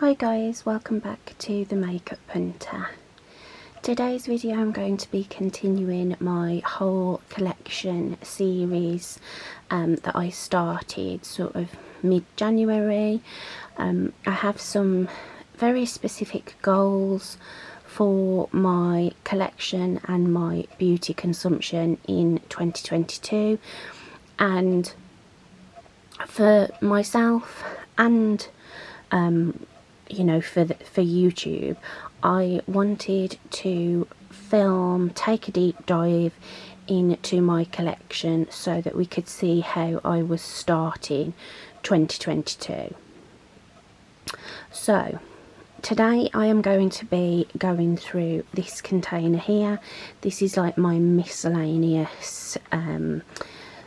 Hi guys, welcome back to the Makeup Hunter. Today's video I'm going to be continuing my whole collection series that I started sort of mid-January. I have some very specific goals for my collection and my beauty consumption in 2022, and for myself and you know, for YouTube, I wanted to take a deep dive into my collection so that we could see how I was starting 2022. So today I am going to be going through this container here. This is like my miscellaneous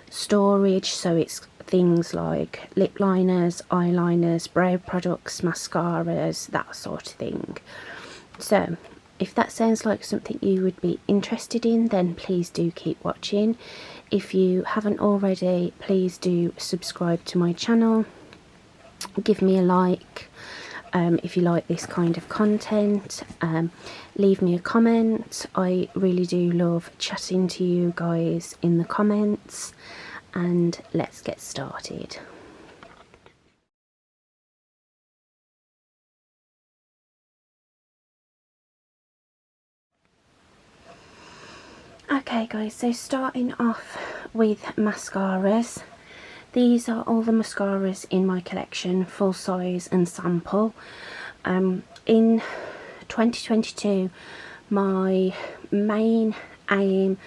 storage, so it's things like lip liners, eyeliners, brow products, mascaras, that sort of thing. So if that sounds like something you would be interested in, then please do keep watching. If you haven't already, please do subscribe to my channel, give me a like if you like this kind of content, leave me a comment. I really do love chatting to you guys in the comments, and let's get started. Okay guys, so starting off with mascaras. These are all the mascaras in my collection, full size and sample. In 2022, my main aim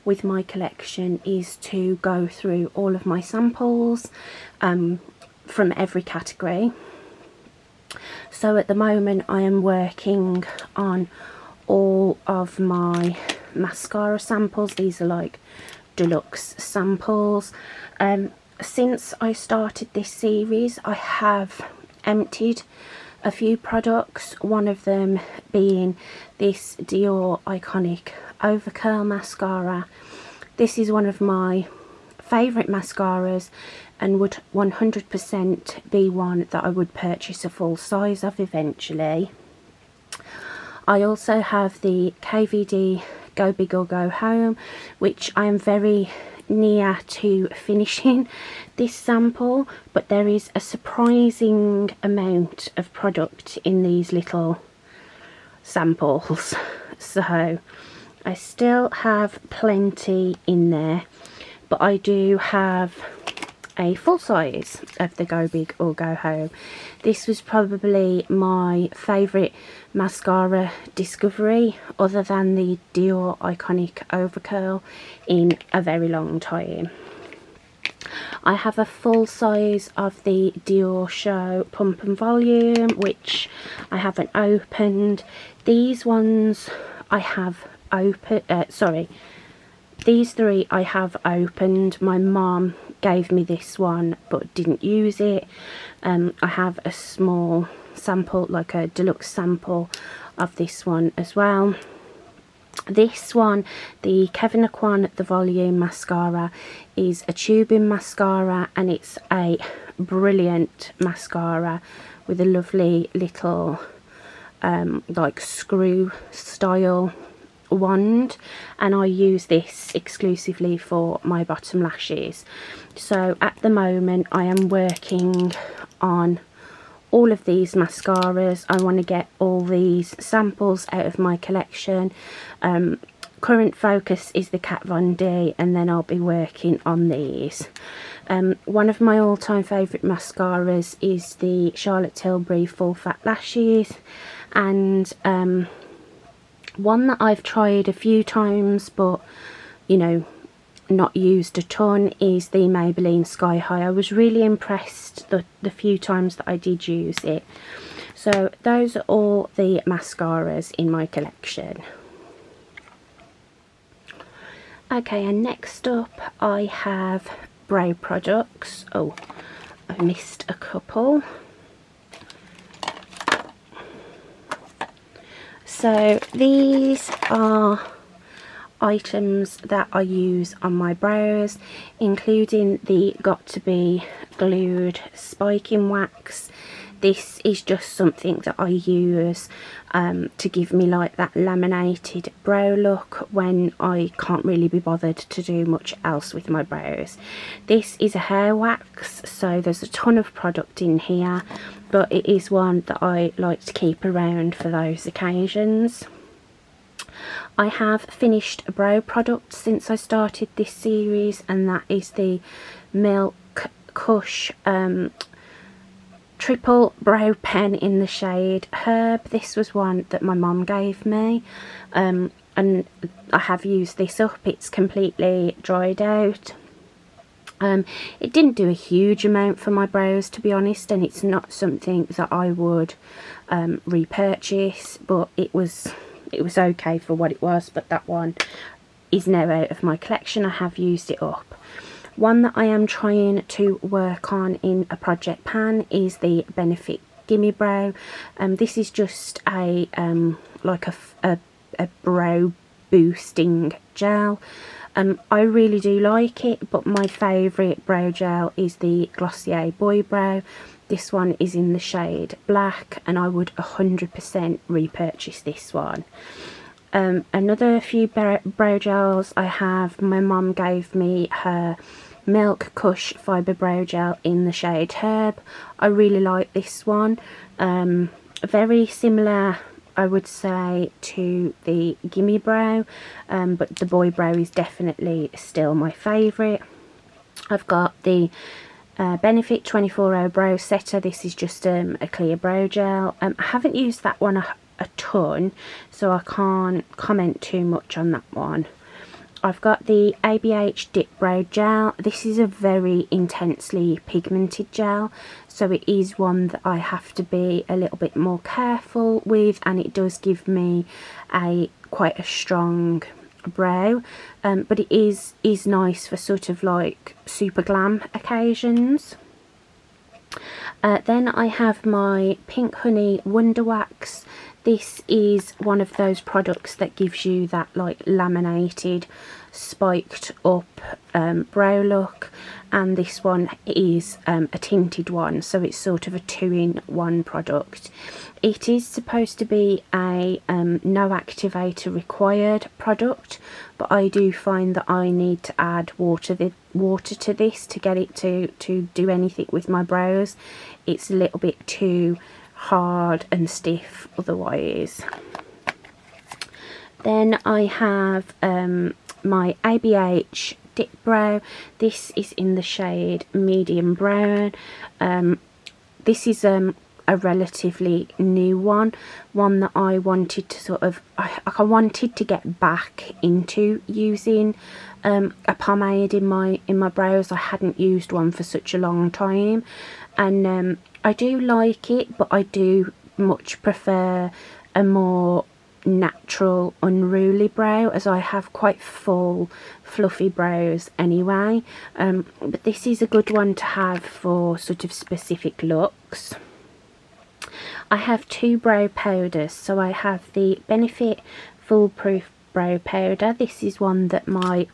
with my collection is to go through all of my samples from every category. So at the moment I am working on all of my mascara samples. These are like deluxe samples. Since I started this series, I have emptied a few products, one of them being this Dior Iconic Overcurl mascara. This is one of my favourite mascaras and would 100% be one that I would purchase a full size of eventually. I also have the KVD Go Big or Go Home, which I am very near to finishing this sample, but there is a surprising amount of product in these little samples, so I still have plenty in there, but I do have a full size of the Go Big or Go Home. This was probably my favourite mascara discovery, other than the Dior Iconic Overcurl, in a very long time. I have a full size of the Dior Show Pump and Volume, which I haven't opened. These ones I have opened, these three I have opened. My mum gave me this one but didn't use it. I have a small sample, like a deluxe sample of this one as well. This one, the Kevyn Aucoin The Volume Mascara, is a tubing mascara, and it's a brilliant mascara with a lovely little like screw style wand, and I use this exclusively for my bottom lashes. So at the moment I am working on all of these mascaras. I want to get all these samples out of my collection. Current focus is the Kat Von D, and then I'll be working on these. One of my all-time favourite mascaras is the Charlotte Tilbury Full Fat Lashes, and one that I've tried a few times but, you know, not used a ton is the Maybelline Sky High. I was really impressed the few times that I did use it. So those are all the mascaras in my collection. Okay, and next up I have brow products. Oh, I missed a couple. So these are items that I use on my brows, including the Got To Be Glued Spiking Wax. This is just something that I use to give me like that laminated brow look when I can't really be bothered to do much else with my brows. This is a hair wax, so there's a ton of product in here, but it is one that I like to keep around for those occasions. I have finished a brow product since I started this series, and that is the Milk Kush triple brow pen in the shade Herb. This was one that my mum gave me, and I have used this up. It's completely dried out. It didn't do a huge amount for my brows, to be honest, and it's not something that I would repurchase, but it was okay for what it was. But that one is now out of my collection. I have used it up. One that I am trying to work on in a project pan is the Benefit GimMe Bro. This is just a like a brow boosting gel. I really do like it, but my favourite brow gel is the Glossier Bro. This one is in the shade Black, and I would 100% repurchase this one. Another few brow gels I have, my mum gave me her Milk Kush Fibre Brow Gel in the shade Herb. I really like this one. Very similar, I would say, to the GimMe Bro, but the Boy Brow is definitely still my favourite. I've got the Benefit 24-Hour Brow Setter. This is just a clear brow gel. I haven't used that one a ton, so I can't comment too much on that one. I've got the Abh Dipbrow Gel. This is a very intensely pigmented gel, so it is one that I have to be a little bit more careful with, and it does give me quite a strong brow, but it is nice for sort of like super glam occasions. Then I have my Pink Honey Wonder Wax. This is one of those products that gives you that like laminated, spiked up brow look, and this one is a tinted one, so it's sort of a 2-in-1 product. It is supposed to be a no activator required product, but I do find that I need to add water to this to get it to do anything with my brows. It's a little bit too hard and stiff otherwise. Then I have my Abh Dipbrow. This is in the shade Medium Brown. This is a relatively new one that I wanted to sort of, I wanted to get back into using a pomade in my brows. I hadn't used one for such a long time, and I do like it, but I do much prefer a more natural, unruly brow, as I have quite full, fluffy brows anyway. But this is a good one to have for sort of specific looks. I have 2 brow powders. So I have the Benefit Foolproof Brow Powder. This is one that my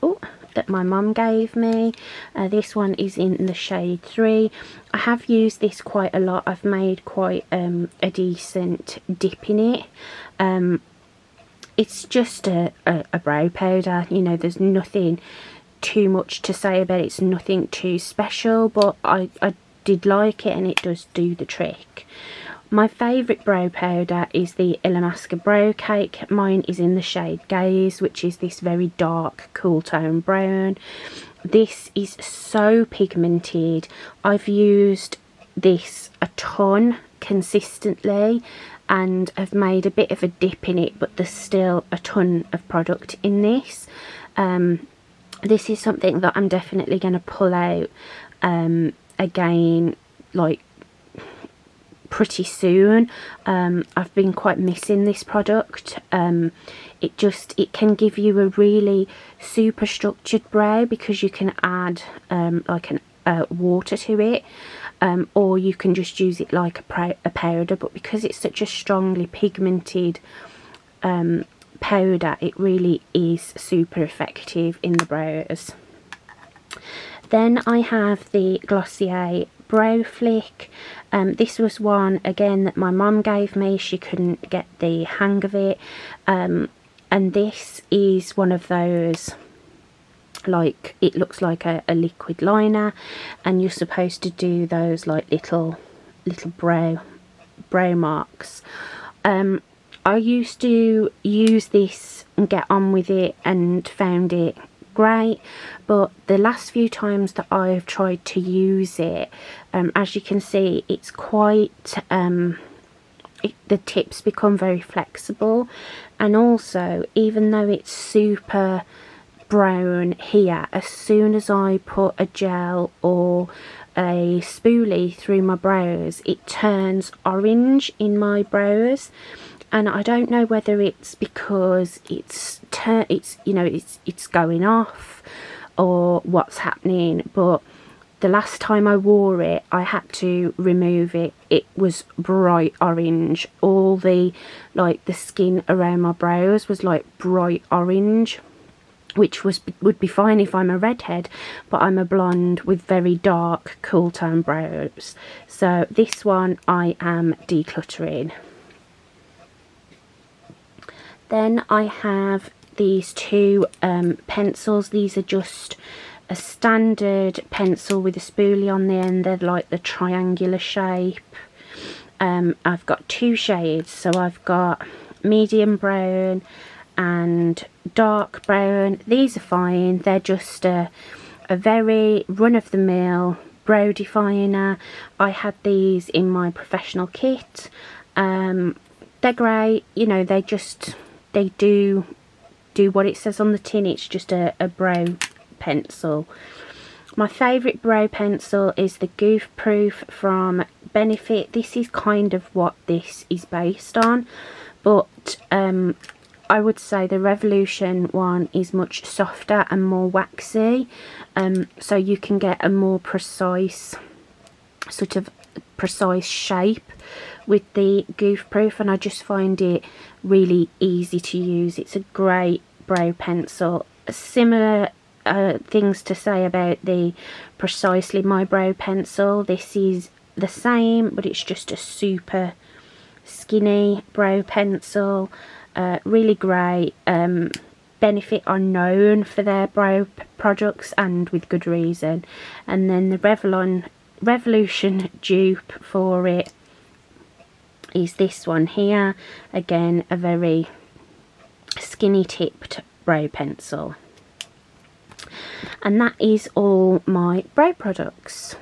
mum gave me. This one is in the shade 3. I have used this quite a lot. I've made quite a decent dip in it. It's just a brow powder, you know, there's nothing too much to say about it. It's nothing too special, but I did like it, and it does do the trick. My favourite brow powder is the Illamasqua Bro Cake. Mine is in the shade Gaze, which is this very dark, cool tone brown. This is so pigmented. I've used this a ton consistently, and have made a bit of a dip in it, but there's still a ton of product in this. This is something that I'm definitely going to pull out again, like pretty soon. I've been quite missing this product. It can give you a really super structured brow, because you can add like water to it, or you can just use it like a powder, but because it's such a strongly pigmented powder, it really is super effective in the brows. Then I have the Glossier Bro Flick. This was one again that my mum gave me. She couldn't get the hang of it, and this is one of those, like, it looks like a liquid liner, and you're supposed to do those like little brow marks. I used to use this and get on with it and found it great, but the last few times that I've tried to use it, as you can see, it's quite the tips become very flexible, and also even though it's super brown here, as soon as I put a gel or a spoolie through my brows, it turns orange in my brows. And I don't know whether it's because it's going off or what's happening, but the last time I wore it, I had to remove it. It was bright orange. All the skin around my brows was like bright orange, which would be fine if I'm a redhead, but I'm a blonde with very dark cool tone brows. So this one I am decluttering. Then I have these two pencils. These are just a standard pencil with a spoolie on the end. They're like the triangular shape. I've got two shades, so I've got medium brown and dark brown. These are fine. They're just a very run-of-the-mill brow definer. I had these in my professional kit. They're great. You know, they do what it says on the tin. It's just a brow pencil. My favourite brow pencil is the Goof Proof from Benefit. This is kind of what this is based on, but I would say the Revolution one is much softer and more waxy, so you can get a more precise shape with the Goof Proof, and I just find it really easy to use. It's a great brow pencil. Similar things to say about the Precisely My Brow pencil. This is the same, but it's just a super skinny brow pencil. Really great. Benefit are known for their brow products, and with good reason. And then the Revolution dupe for it is this one here. Again, a very skinny tipped brow pencil. And that is all my brow products.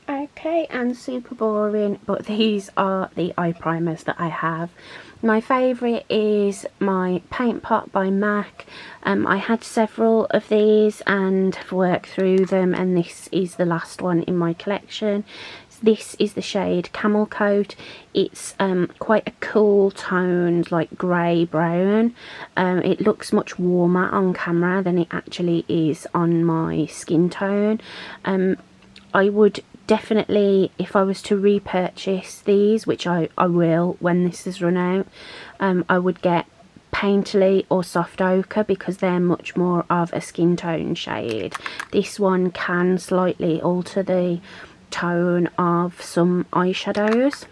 Okay, and super boring, but these are the eye primers that I have. My favourite is my Paint Pot by MAC. I had several of these and I've worked through them, and this is the last one in my collection. This is the shade Camel Coat. It's quite a cool toned, like grey brown. It looks much warmer on camera than it actually is on my skin tone. I would definitely, if I was to repurchase these, which I will when this is run out, I would get Painterly or Soft Ochre, because they're much more of a skin tone shade. This one can slightly alter the tone of some eyeshadows.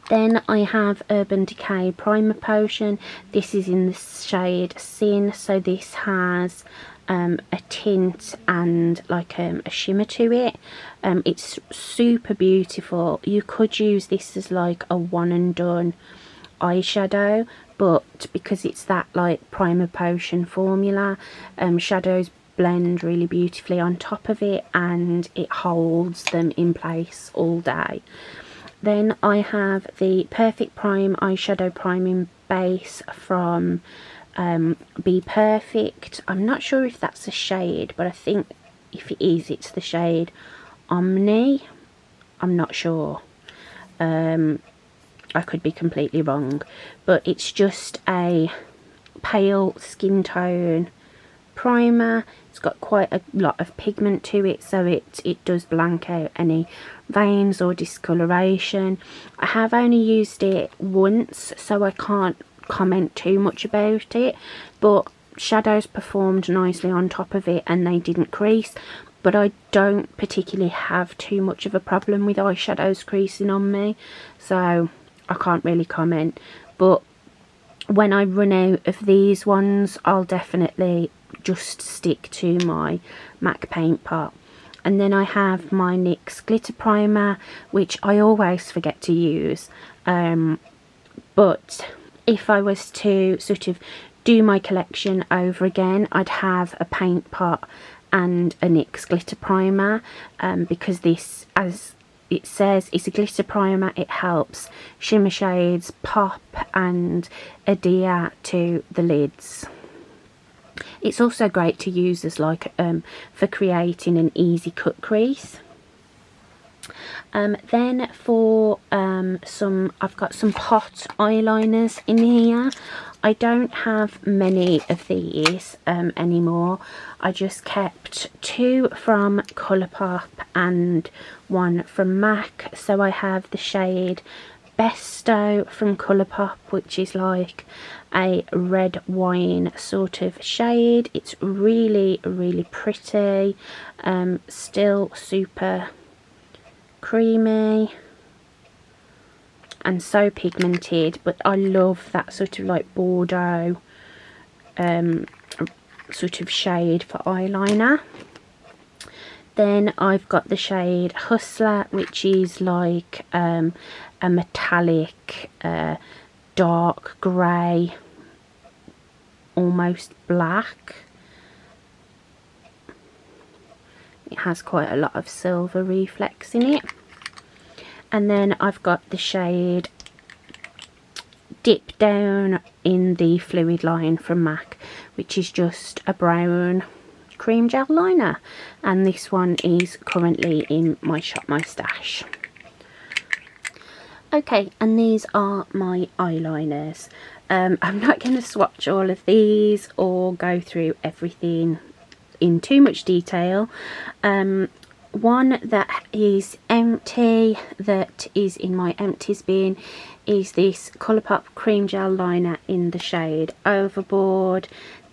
Then I have Urban Decay Primer Potion. This is in the shade Sin, so this has a tint and like a shimmer to it. It's super beautiful. You could use this as like a one and done eyeshadow, but because it's that like Primer Potion formula, shadows blend really beautifully on top of it, and it holds them in place all day. Then I have the Perfect Prime eyeshadow priming base from Be Perfect. I'm not sure if that's a shade, but I think if it is, it's the shade Omni. I'm not sure. I could be completely wrong, but it's just a pale skin tone primer. It's got quite a lot of pigment to it, so it does blank out any veins or discoloration. I have only used it once, so I can't comment too much about it, but shadows performed nicely on top of it and they didn't crease. but I don't particularly have too much of a problem with eyeshadows creasing on me, so I can't really comment. But when I run out of these ones, I'll definitely just stick to my MAC paint pot. And then I have my NYX Glitter Primer, which I always forget to use, but if I was to sort of do my collection over again, I'd have a paint pot and a NYX Glitter Primer, because this, as it says, is a glitter primer. It helps shimmer shades pop and adhere to the lids. It's also great to use as like for creating an easy cut crease. Then for I've got some pot eyeliners in here. I don't have many of these anymore. I just kept 2 from Colourpop and 1 from MAC. So I have the shade Besto from Colourpop, which is like a red wine sort of shade. It's really, really pretty, still super creamy and so pigmented, but I love that sort of like Bordeaux sort of shade for eyeliner. Then I've got the shade Hustler, which is like a metallic dark grey, almost black. It has quite a lot of silver reflex in it. And then I've got the shade Dip Down in the Fluid line from MAC, which is just a brown cream gel liner. And this one is currently in my Shop My Stash. Okay, and these are my eyeliners. I'm not going to swatch all of these or go through everything in too much detail. One that is empty, that is in my empties bin, is this Colourpop cream gel liner in the shade Overboard.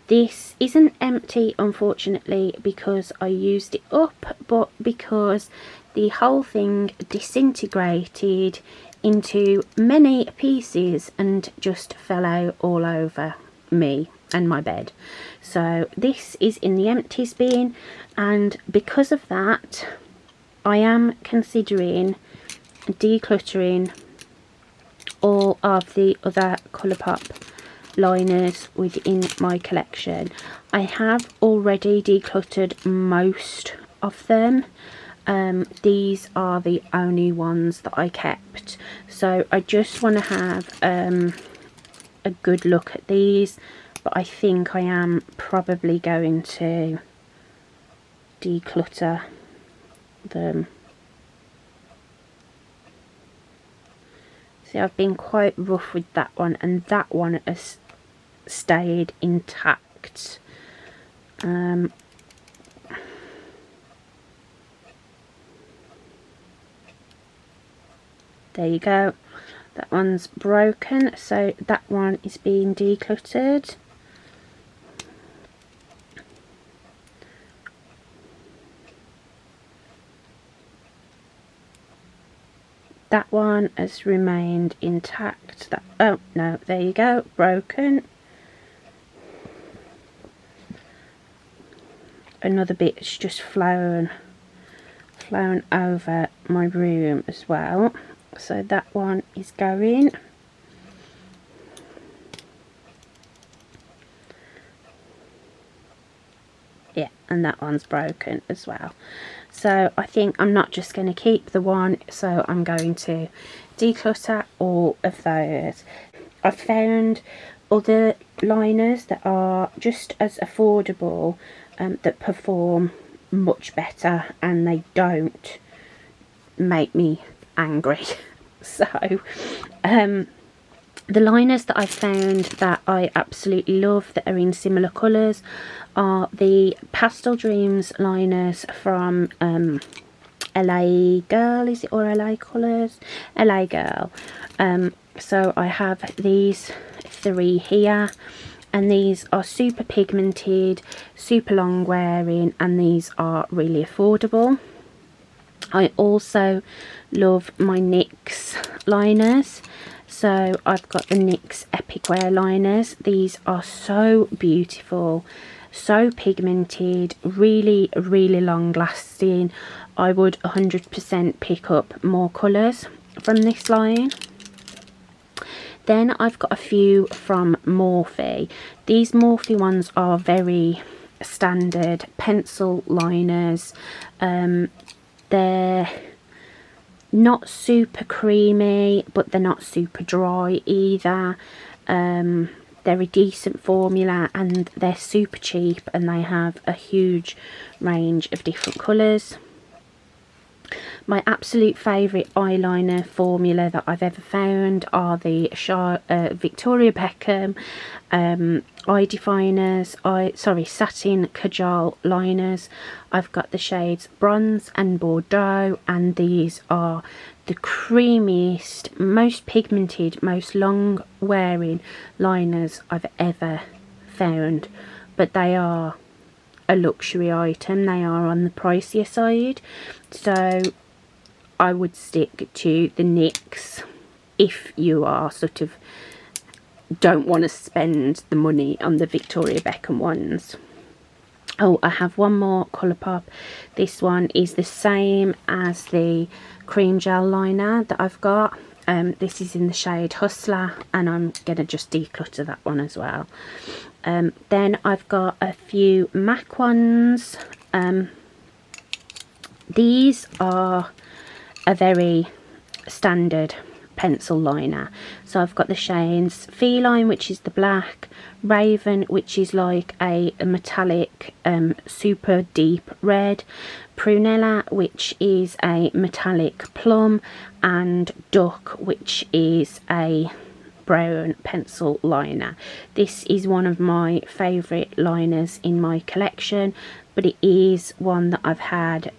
This isn't empty, unfortunately, because I used it up, but because the whole thing disintegrated into many pieces and just fell out all over me and my bed. So this is in the empties bin, and because of that I am considering decluttering all of the other Colourpop liners within my collection. I have already decluttered most of them. These are the only ones that I kept, so I just want to have a good look at these, but I think I am probably going to declutter them. See, I've been quite rough with that one, and that one has stayed intact. There you go, that one's broken, so that one is being decluttered. That one has remained intact. That, oh no, there you go, broken. Another bit's just flown over my room as well. So that one is going. Yeah, and that one's broken as well. So I think I'm not just going to keep the one, so I'm going to declutter all of those. I found other liners that are just as affordable, that perform much better, and they don't make me angry. So the liners that I found that I absolutely love that are in similar colours are the Pastel Dreams liners from LA Girl, is it, or LA Colours? LA Girl. So I have these 3 here, and these are super pigmented, super long wearing, and these are really affordable. I also love my NYX liners. So I've got the NYX Epic Wear liners. These are so beautiful, so pigmented, really, really long lasting. I would 100% pick up more colours from this line. Then I've got a few from Morphe. These Morphe ones are very standard pencil liners. They're not super creamy, but they're not super dry either. They're a decent formula, and they're super cheap, and they have a huge range of different colours. My absolute favourite eyeliner formula that I've ever found are the Victoria Beckham eye definers, satin cajal liners. I've got the shades Bronze and Bordeaux, and these are the creamiest, most pigmented, most long wearing liners I've ever found. But they are a luxury item, they are on the pricier side, so I would stick to the NYX if you are sort of don't want to spend the money on the Victoria Beckham ones. Oh, I have one more Colourpop. This one is the same as the cream gel liner that I've got. This is in the shade Hustler, and I'm going to just declutter that one as well. Then I've got a few MAC ones. These are a very standard pencil liner. So I've got the shades Feline, which is the black, Raven, which is like a metallic super deep red, Prunella, which is a metallic plum, and Duck, which is a brown pencil liner. This is one of my favourite liners in my collection, but it is one that I've had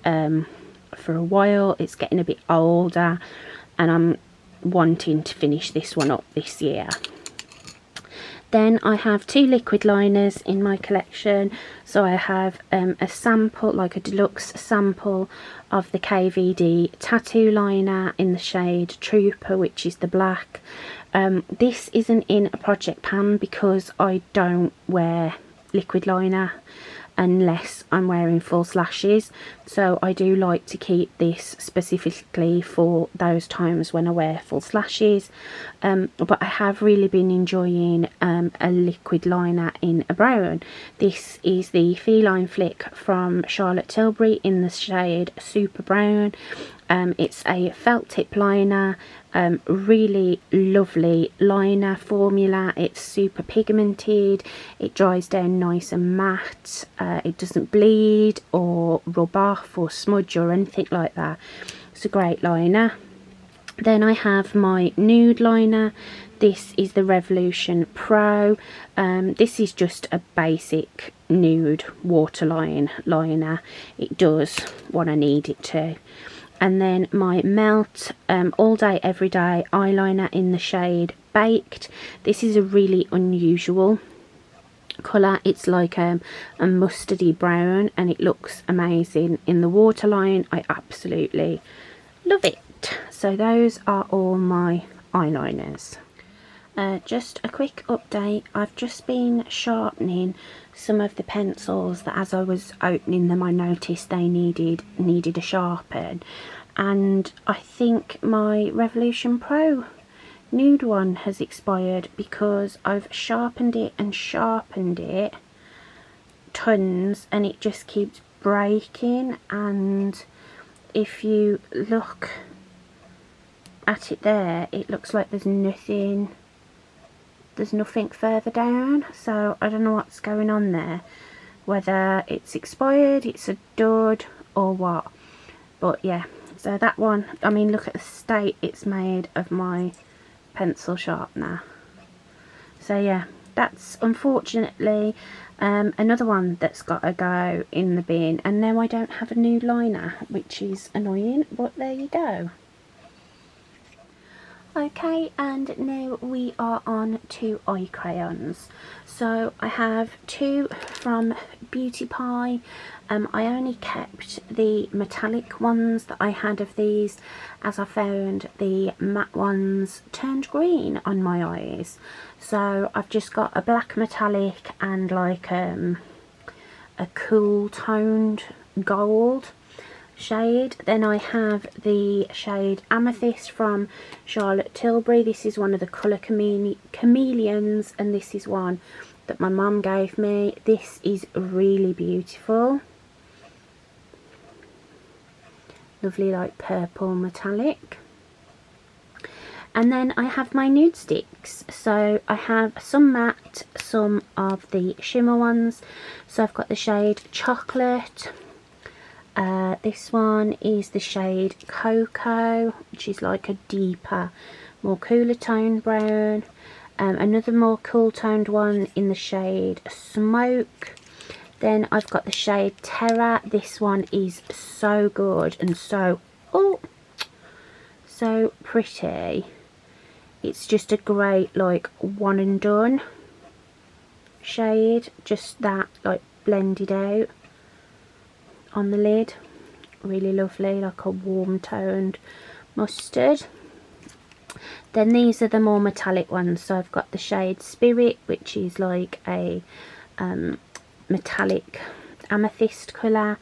for a while. It's getting a bit older, and I'm wanting to finish this one up this year. Then I have two liquid liners in my collection. So I have a sample, like a deluxe sample of the KVD tattoo liner in the shade Trooper, which is the black. This isn't in a project pan because I don't wear liquid liner unless I'm wearing false lashes, so I do like to keep this specifically for those times when I wear false lashes. But I have really been enjoying a liquid liner in a brown. This is the Feline Flick from Charlotte Tilbury in the shade Super Brown. It's a felt tip liner, really lovely liner formula. It's super pigmented, it dries down nice and matte, it doesn't bleed or rub off or smudge or anything like that. It's a great liner. Then I have my nude liner. This is the Revolution Pro. This is just a basic nude waterline liner. It does what I need it to. And then my Melt All Day Everyday eyeliner in the shade Baked. This is a really unusual colour. It's like a mustardy brown, and it looks amazing in the waterline. I absolutely love it. So those are all my eyeliners. Just a quick update. I've just been sharpening some of the pencils that as I was opening them I noticed they needed a sharpen, and I think my Revolution Pro nude one has expired because I've sharpened it and sharpened it tons, and it just keeps breaking. And if you look at it there, it looks like there's nothing further down, so I don't know what's going on there, whether it's expired, it's a dud or what. But yeah, so that one, I mean, look at the state it's made of my pencil sharpener. So yeah, that's unfortunately another one that's got to go in the bin, and now I don't have a nude liner, which is annoying, but there you go. Okay, and now we are on to eye crayons. So I have two from Beauty Pie. I only kept the metallic ones that I had of these, as I found the matte ones turned green on my eyes. So I've just got a black metallic and like a cool toned gold shade. Then I have the shade Amethyst from Charlotte Tilbury. This is one of the colour chameleons, and this is one that my mum gave me. This is really beautiful, lovely like purple metallic. And then I have my nude sticks. So I have some matte, some of the shimmer ones. So I've got the shade Chocolate. This one is the shade Cocoa, which is like a deeper, more cooler toned brown. Another more cool toned one in the shade Smoke. Then I've got the shade Terror. This one is so good and so pretty. It's just a great like one and done shade, just that like blended out on the lid. Really lovely, like a warm toned mustard. Then these are the more metallic ones. So I've got the shade Spirit, which is like a metallic amethyst colour,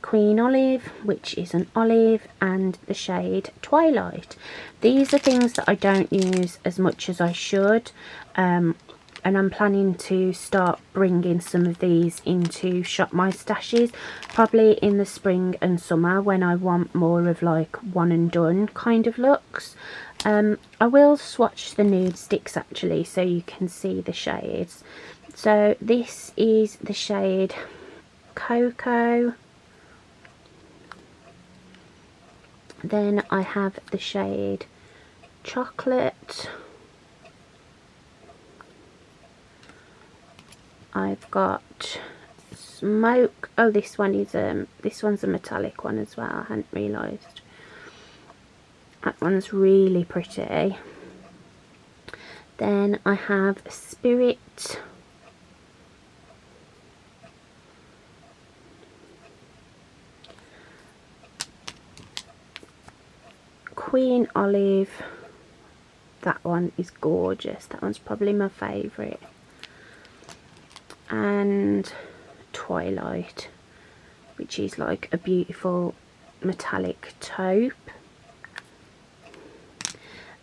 Queen Olive, which is an olive, and the shade Twilight. These are things that I don't use as much as I should, and I'm planning to start bringing some of these into Shop My Stashes, probably in the spring and summer when I want more of like one and done kind of looks. I will swatch the nude sticks actually so you can see the shades. So this is the shade Cocoa. Then I have the shade Chocolate. I've got Smoke. Oh, this one is this one's a metallic one as well. I hadn't realised. That one's really pretty. Then I have Spirit. Queen Olive. That one is gorgeous. That one's probably my favourite. And Twilight, which is like a beautiful metallic taupe.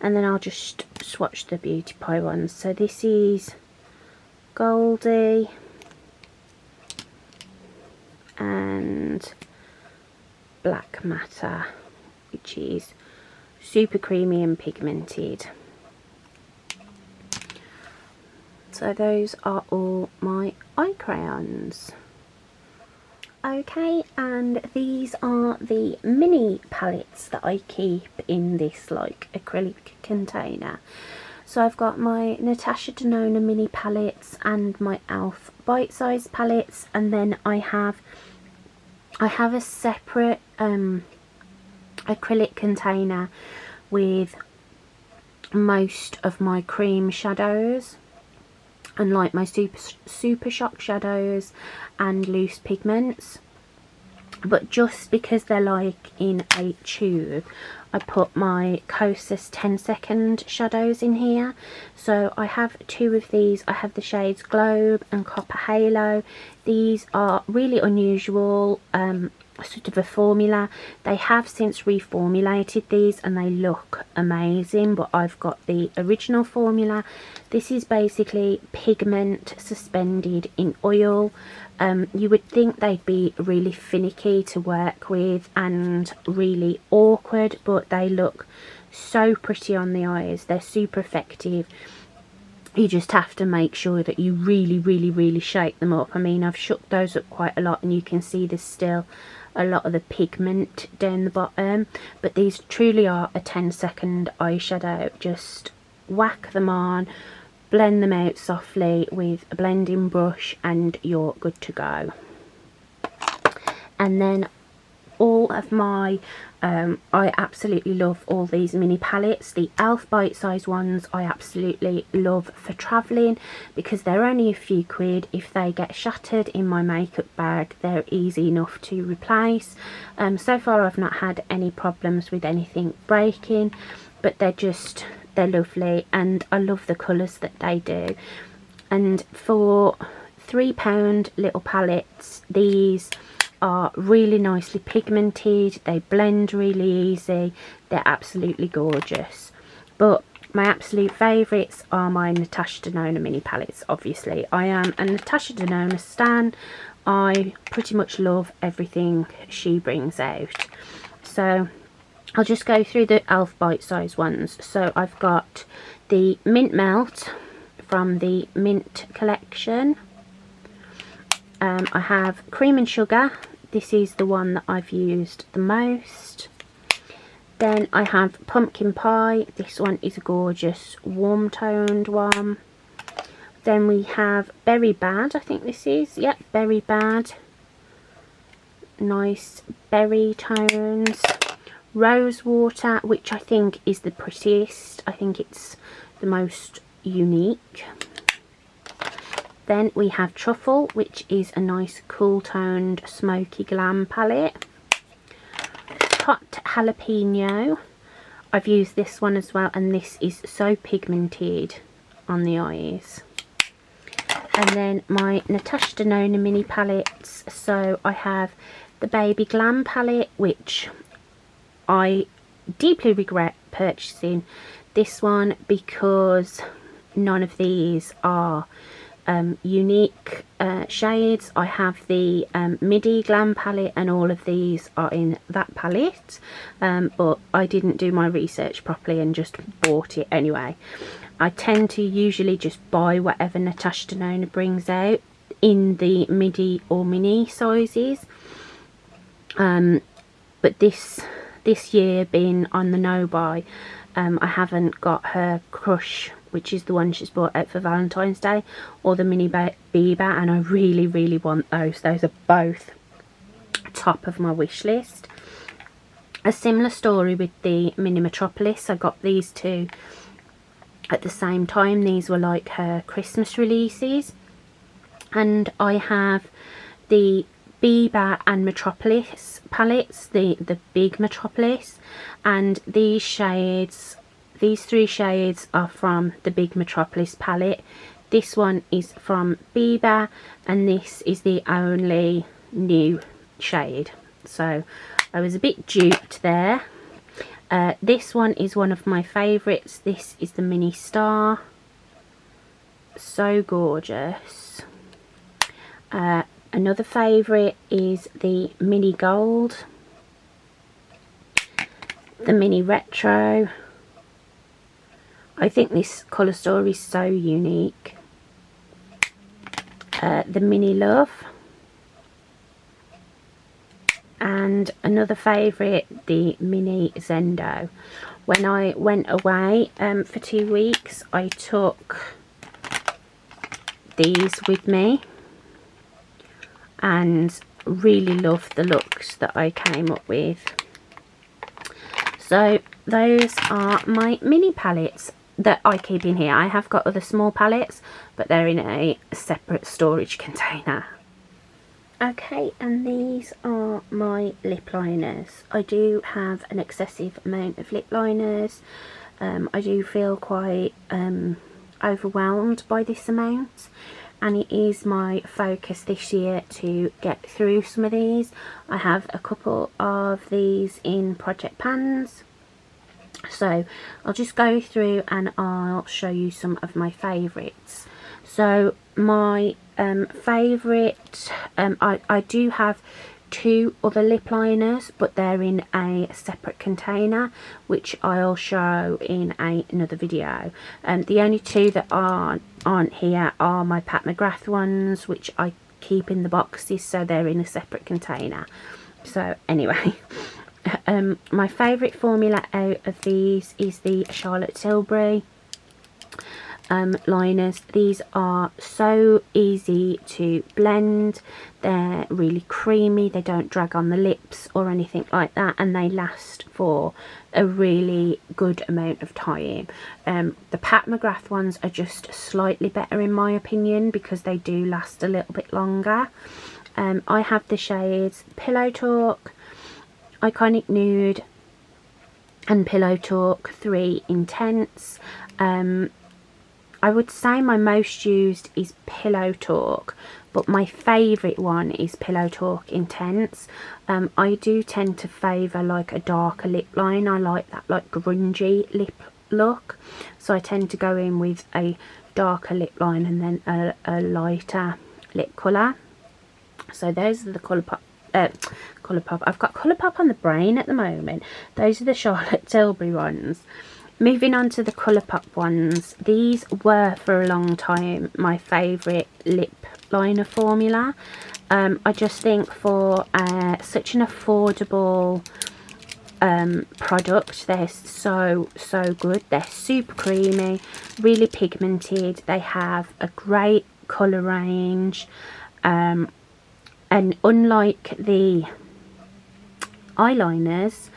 And then I'll just swatch the Beauty Pie ones. So this is Goldie and Black Matter, which is super creamy and pigmented. So those are all my eye crayons. Okay, and these are the mini palettes that I keep in this like acrylic container. So I've got my Natasha Nona mini palettes and my Elf bite-sized palettes, and then I have a separate acrylic container with most of my cream shadows and like my super shock shadows and loose pigments. But just because they're like in a tube, I put my Kosas 10-second shadows in here. So I have two of these. I have the shades Globe and Copper Halo. These are really unusual, sort of a formula. They have since reformulated these and they look amazing, but I've got the original formula. This is basically pigment suspended in oil. You would think they'd be really finicky to work with and really awkward, but they look so pretty on the eyes. They're super effective. You just have to make sure that you really shake them up. I mean, I've shook those up quite a lot and you can see there's still a lot of the pigment down the bottom, but these truly are a 10-second eyeshadow. Just whack them on, blend them out softly with a blending brush and you're good to go. And then all of my I absolutely love all these mini palettes. The Elf bite-sized ones I absolutely love for travelling because they're only a few quid. If they get shattered in my makeup bag, they're easy enough to replace. So far I've not had any problems with anything breaking, but they're lovely, and I love the colours that they do. And for £3 little palettes, these are really nicely pigmented, they blend really easy, they're absolutely gorgeous. But my absolute favourites are my Natasha Nona mini palettes. Obviously I am a Natasha Nona stan. I pretty much love everything she brings out. So I'll just go through the Elf bite-sized ones. So I've got the Mint Melt from the Mint collection. I have Cream and Sugar. This is the one that I've used the most. Then I have Pumpkin Pie. This one is a gorgeous warm toned one. Then we have Berry Bad, I think this is. Yep, Berry Bad. Nice berry tones. Rose Water, which I think is the prettiest. I think it's the most unique. Then we have Truffle, which is a nice cool toned smoky glam palette. Hot Jalapeno. I've used this one as well, and this is so pigmented on the eyes. And then my Natasha Denona mini palettes. So I have the Baby Glam palette, which I deeply regret purchasing this one because none of these are unique shades. I have the Midi Glam palette, and all of these are in that palette, but I didn't do my research properly and just bought it anyway. I tend to usually just buy whatever Natasha Denona brings out in the midi or mini sizes, but this year being on the no buy, I haven't got her Kush, which is the one she's brought out for Valentine's Day, or the mini Bieber, and I really want those. Those are both top of my wish list. A similar story with the mini Metropolis. I got these two at the same time. These were like her Christmas releases, and I have the Bieber and Metropolis palettes, the big Metropolis, and these three shades are from the big Metropolis palette. This one is from Bieber, and this is the only new shade, so I was a bit duped there. This one is one of my favourites. This is the Mini Star, so gorgeous. Another favourite is the Mini Gold, the Mini Retro. I think this colour story is so unique. The Mini Love, and another favourite, the Mini Zendo. When I went away for 2 weeks, I took these with me and really loved the looks that I came up with. So those are my mini palettes that I keep in here. I have got other small palettes, but they're in a separate storage container. Okay, and these are my lip liners. I do have an excessive amount of lip liners. I do feel quite overwhelmed by this amount, and it is my focus this year to get through some of these. I have a couple of these in project pans, so I'll just go through and I'll show you some of my favourites. So my favourite, I do have 2 other lip liners, but they're in a separate container, which I'll show in another video. The only 2 that aren't here are my Pat McGrath ones, which I keep in the boxes, so they're in a separate container. So anyway, my favourite formula out of these is the Charlotte Tilbury. liners. These are so easy to blend. They're really creamy, they don't drag on the lips or anything like that, and they last for a really good amount of time. The Pat McGrath ones are just slightly better in my opinion because they do last a little bit longer. I have the shades Pillow Talk, Iconic Nude and Pillow Talk 3 Intense. I would say my most used is Pillow Talk, but my favourite one is Pillow Talk Intense. I do tend to favour like a darker lip line. I like that like grungy lip look, so I tend to go in with a darker lip line and then a lighter lip colour. So those are the Colourpop. I've got Colourpop on the brain at the moment. Those are the Charlotte Tilbury ones. Moving on to the Colourpop ones, these were for a long time my favourite lip liner formula. I just think for such an affordable product, they're so good. They're super creamy, really pigmented, they have a great colour range, and unlike the eyeliners,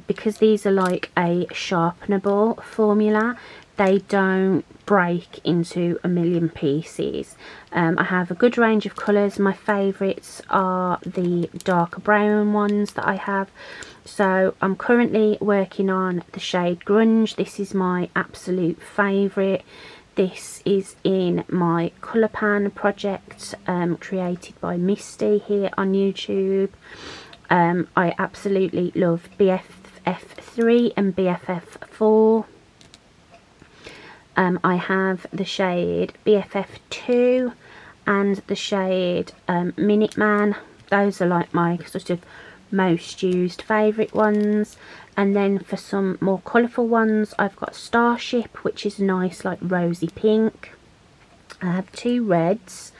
because these are like a sharpenable formula, they don't break into a million pieces. I have a good range of colours. My favourites are the darker brown ones that I have. So I'm currently working on the shade Grunge. This is my absolute favourite. This is in my colour pan project created by Misty here on YouTube. I absolutely love BFF3 and BFF4. I have the shade BFF2 and the shade Minuteman. Those are like my sort of most used favourite ones. And then for some more colourful ones, I've got Starship, which is nice like rosy pink. I have two reds.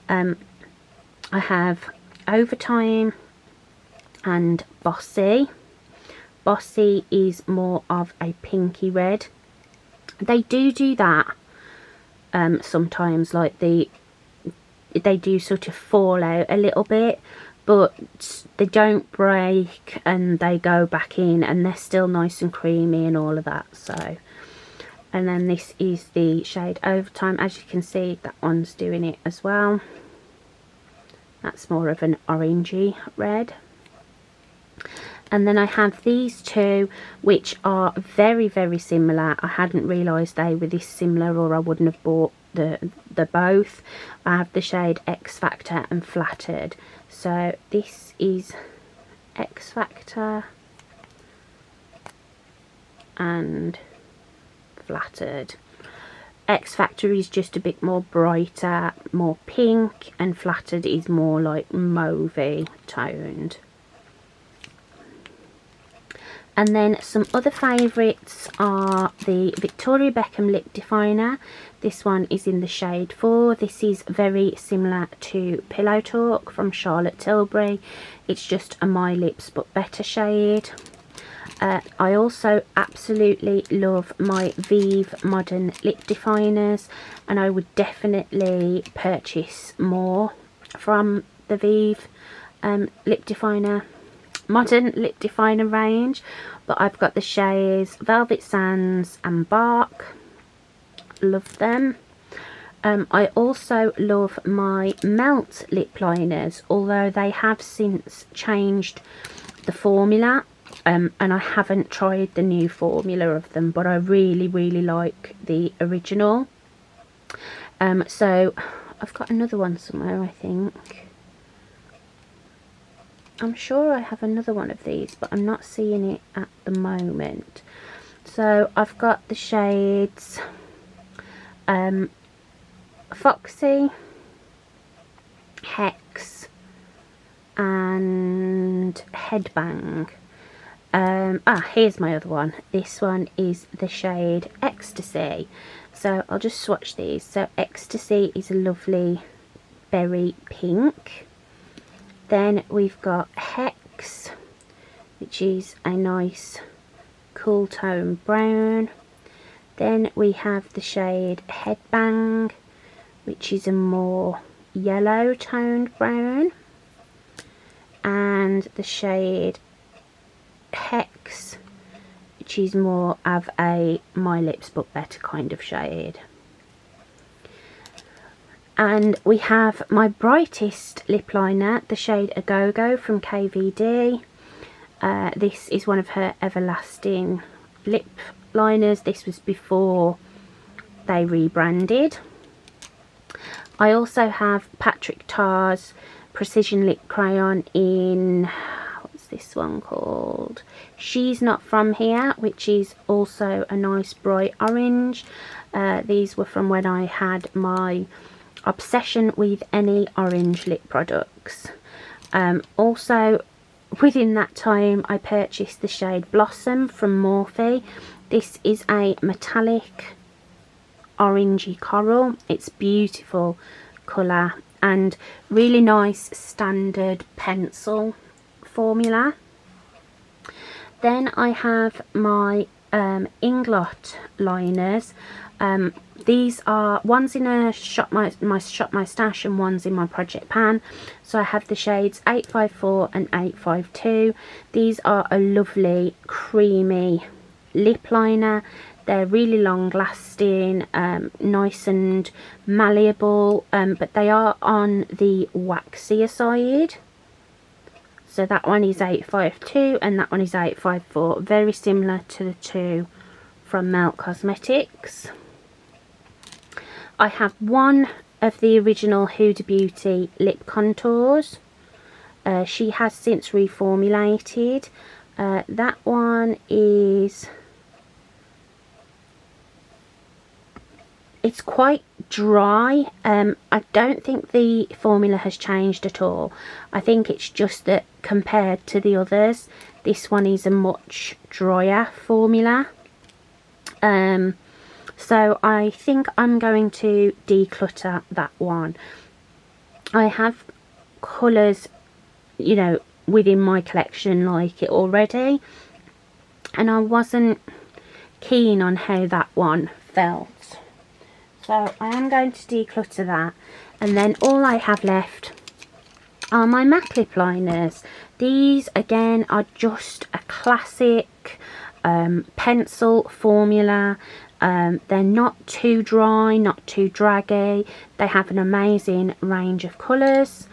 I have Overtime and Bossy. Bossy is more of a pinky red. They do that sometimes, like they do sort of fall out a little bit, but they don't break and they go back in and they're still nice and creamy and all of that. So, and then this is the shade Overtime. As you can see, that one's doing it as well. That's more of an orangey red. And then I have these two, which are very similar. I hadn't realised they were this similar, or I wouldn't have bought the both. I have the shade X Factor and Flattered. So this is X Factor and Flattered. X Factor is just a bit more brighter, more pink, and Flattered is more like mauvey toned. And then some other favourites are the Victoria Beckham Lip Definer. This one is in the shade 4. This is very similar to Pillow Talk from Charlotte Tilbury. It's just a My Lips but better shade. I also absolutely love my Vive Modern Lip Definers, and I would definitely purchase more from the Vive Lip Definer Modern Lip Definer range. But I've got the shades Velvet Sands and Bark. Love them. I also love my Melt lip liners, although they have since changed the formula, and I haven't tried the new formula of them, but I really like the original. So I've got another one somewhere, I think. I'm sure I have another one of these, but I'm not seeing it at the moment. So I've got the shades Foxy, Hex and Headbang. Here's my other one. This one is the shade Ecstasy. So I'll just swatch these. So Ecstasy is a lovely berry pink. Then we've got Hex, which is a nice cool tone brown. Then we have the shade Headbang, which is a more yellow toned brown, and the shade Hex, which is more of a My Lips But Better kind of shade. And we have my brightest lip liner, the shade Agogo from KVD. This is one of her Everlasting lip liners. This was before they rebranded. I also have Patrick Tar's Precision Lip Crayon in, what's this one called? She's Not From Here, which is also a nice bright orange. These were from when I had my obsession with any orange lip products. Also within that time I purchased the shade Blossom from Morphe. This is a metallic orangey coral. It's beautiful colour and really nice standard pencil formula. Then I have my Inglot Liners. These are, one's in a Shop My Stash and one's in my project pan. So I have the shades 854 and 852. These are a lovely creamy lip liner. They're really long lasting, nice and malleable, but they are on the waxier side. So that one is 852 and that one is 854. Very similar to the two from Melt Cosmetics. I have one of the original Huda Beauty lip contours. She has since reformulated. That one is, it's quite dry. I don't think the formula has changed at all. I think it's just that compared to the others, this one is a much drier formula. So I think I'm going to declutter that one. I have colours, you know, within my collection like it already, and I wasn't keen on how that one felt. So I am going to declutter that, and then all I have left are my MAC lip liners. These again are just a classic pencil formula. They're not too dry, not too draggy. They have an amazing range of colours.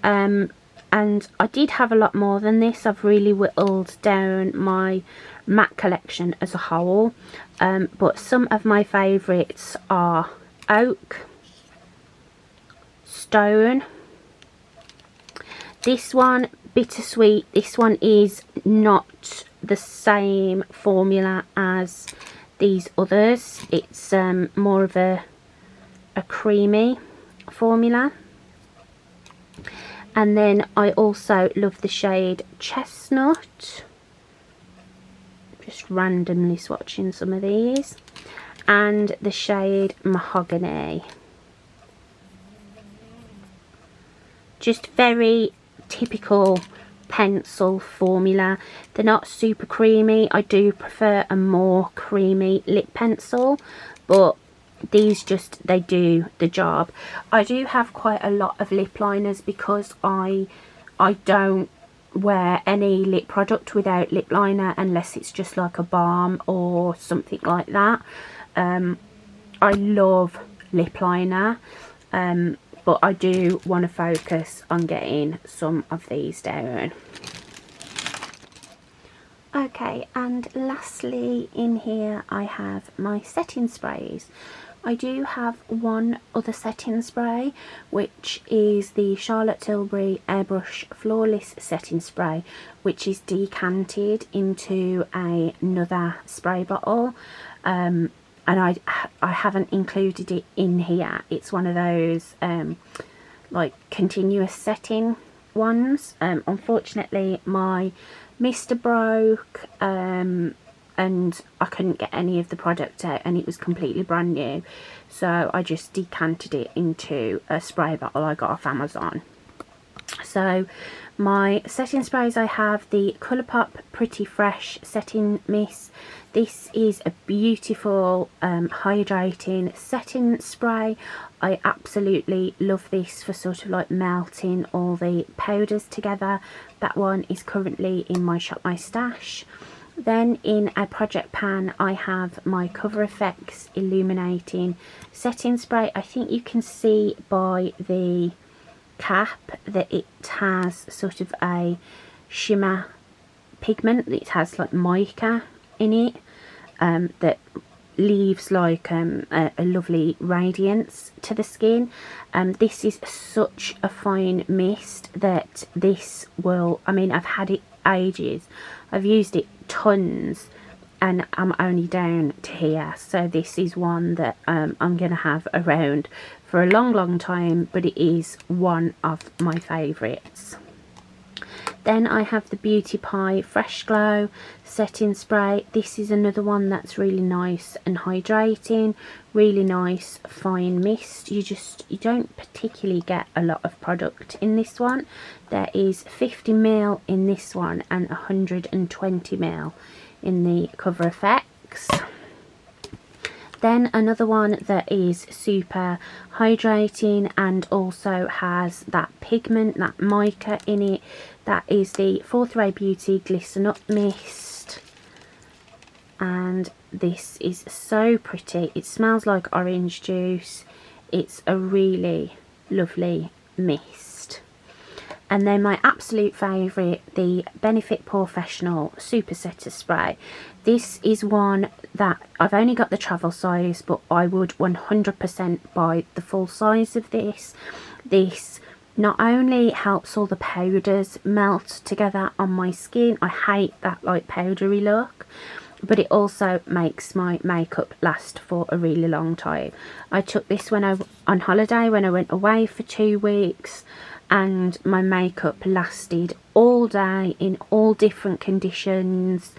And I did have a lot more than this. I've really whittled down my MAC collection as a whole. But some of my favourites are Oak, Stone, this one, Bittersweet. This one is not the same formula as these others. It's more of a creamy formula. And then I also love the shade Chestnut. Just randomly swatching some of these. And the shade Mahogany. Just very typical pencil formula. They're not super creamy. I do prefer a more creamy lip pencil, but these just, they do the job. I do have quite a lot of lip liners because I don't wear any lip product without lip liner unless it's just like a balm or something like that. I love lip liner, but I do want to focus on getting some of these down. Okay, and lastly in here I have my setting sprays. I do have one other setting spray, which is the Charlotte Tilbury Airbrush Flawless Setting Spray, which is decanted into another spray bottle. And I haven't included it in here. It's one of those like continuous setting ones. Unfortunately my mister broke, and I couldn't get any of the product out, and it was completely brand new, so I just decanted it into a spray bottle I got off Amazon. So my setting sprays, I have the Colourpop Pretty Fresh Setting Mist. This is a beautiful hydrating setting spray. I absolutely love this for sort of like melting all the powders together. That one is currently in my Shop My Stash. Then in a project pan I have my Cover FX Illuminating setting spray. I think you can see by the cap that it has sort of a shimmer pigment. It has like mica in it that leaves like a lovely radiance to the skin. This is such a fine mist that this will, I mean, I've had it ages, I've used it tons, and I'm only down to here. So this is one that I'm gonna have around for a long time, but it is one of my favourites. Then I have the Beauty Pie Fresh Glow setting spray. This is another one that's really nice and hydrating, really nice fine mist. You don't particularly get a lot of product in this one. There is 50 ml in this one and 120 ml in the Cover FX. Then another one that is super hydrating and also has that pigment, that mica in it. That is the Fourth Ray Beauty Glisten Up Mist. And this is so pretty. It smells like orange juice. It's a really lovely mist. And then my absolute favourite, the Benefit Porefessional Superset spray. This is one that I've only got the travel size, but I would 100% buy the full size of this. This not only helps all the powders melt together on my skin, I hate that like powdery look, but it also makes my makeup last for a really long time. I took this when I on holiday, when I went away for 2 weeks, and my makeup lasted all day in all different conditions,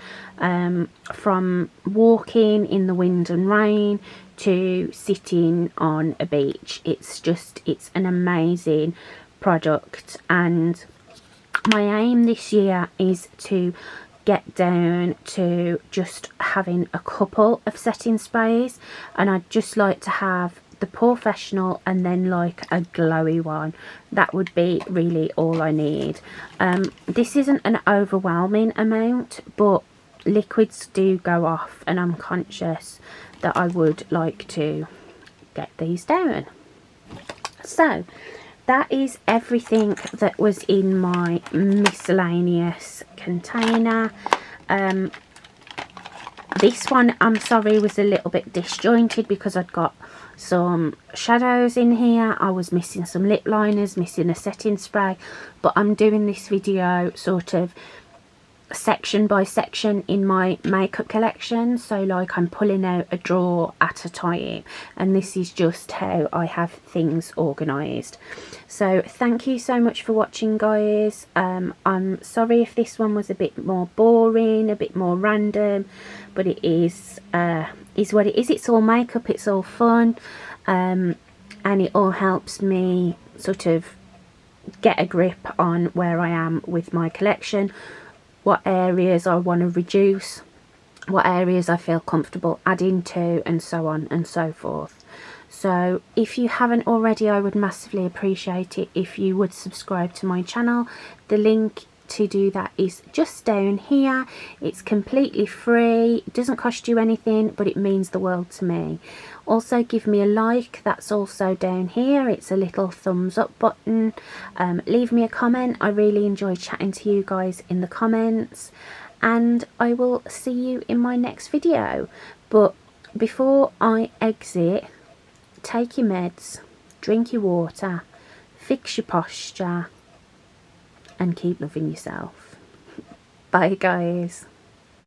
from walking in the wind and rain to sitting on a beach. It's an amazing product, and my aim this year is to get down to just having a couple of setting sprays, and I'd just like to have the Porefessional and then like a glowy one. That would be really all I need. This isn't an overwhelming amount, but liquids do go off, and I'm conscious that I would like to get these down. So that is everything that was in my miscellaneous container. This one, I'm sorry, was a little bit disjointed because I'd got some shadows in here. I was missing some lip liners, missing a setting spray, but I'm doing this video sort of section by section in my makeup collection, so like I'm pulling out a drawer at a time, and this is just how I have things organised. So thank you so much for watching, guys. I'm sorry if this one was a bit more boring, a bit more random, but it is what it is. It's all makeup, it's all fun, and it all helps me sort of get a grip on where I am with my collection, what areas I want to reduce, what areas I feel comfortable adding to, and so on and so forth. So if you haven't already, I would massively appreciate it if you would subscribe to my channel. The link to do that is just down here. It's completely free, it doesn't cost you anything, but it means the world to me. Also give me a like, that's also down here. It's a little thumbs up button. Leave me a comment. I really enjoy chatting to you guys in the comments, and I will see you in my next video. But before I exit, take your meds, drink your water, fix your posture, and keep loving yourself. Bye, guys.